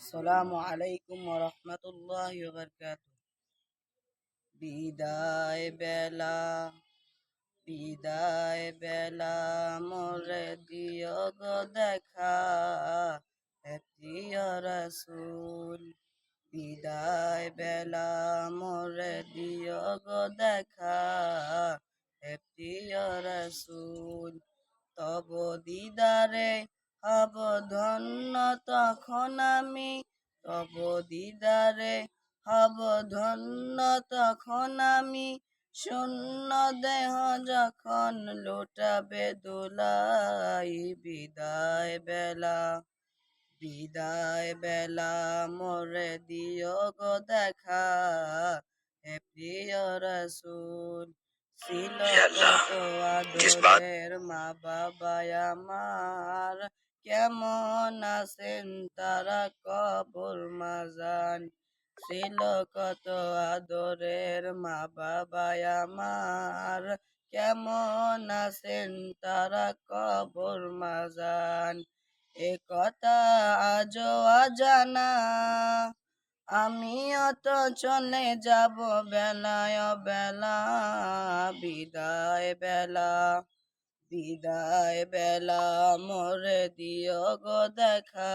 আসসালামু আলাইকুম ওয়া রাহমাতুল্লাহি ওয়া বারাকাতুহু। বিদায় বেলা বিদায় বেলা মোরে দিও গো দেখা, হে প্রিয় রাসূল। বিদায় বেলা মোরে দিও গো দেখা, হে প্রিয় রাসূল। তব দিদারে হব ধন্য তখন আমি, তব দিদারে হব ধন্য তখন আমি, শূন্য দেহ যখন লুটাবে দোলাই। বিদায় বেলা বিদায় বেলা মোরে দিও গো দেখা, হে প্রিয় রাসূল। ছিল কত আদরের মা বাবা আমার, কেমন আছেন তারা কবর মাজান। ছিল কত আদরের মা বাবা আমার, কেমন আছেন তারা কবর মাজান। এ কথা আজও অজানা, আমিও তো চলে যাব বেলায় বেলা। বিদায় বেলা বিদায় বেলা মোরে দিও গো দেখা,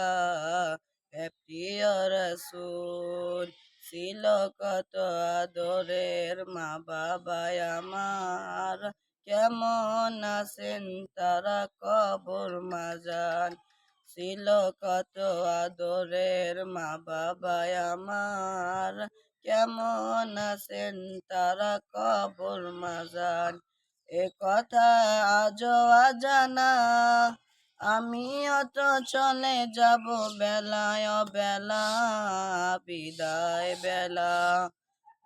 হে প্রিয় রাসূল। ছিল কত আদরের মা বাবা আমার, কেমন আছেন তারা কবর মাজান। ছিল কত আদরের মা বাবা আমার, কেমন আছেন তারা কবর মাজান। এ কথা আজও অজানা, আমিও তো চলে যাব বেলায় বেলা। বিদায় বেলা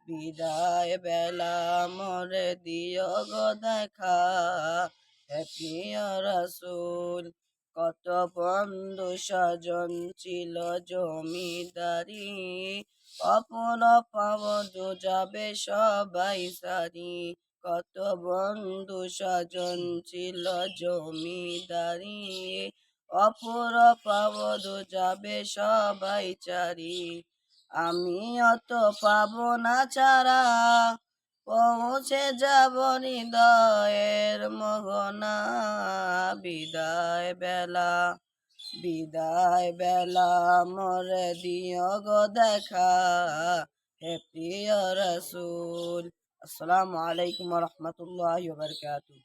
বিদায় বেলা মোরে দিও গো দেখা, হে প্রিয় রাসূল। কত বন্ধু স্বজন ছিল জমিদারি, অপর পাবদ যাবে সবাই সারি। কত বন্ধু স্বজন ছিল জমিদারি, অপর পাবদ যাবে সবাই চারি। আমি অত পাবো না ছাড়া, পৌঁছে যাব হৃদয়ের মোহনা। বিদায় বেলা বিদায় বেলা মোরে দিও গো দেখা, হে প্রিয় রাসূল। আসসালামু আলাইকুম ওয়া রাহমাতুল্লাহি ওয়া বারাকাতুহু।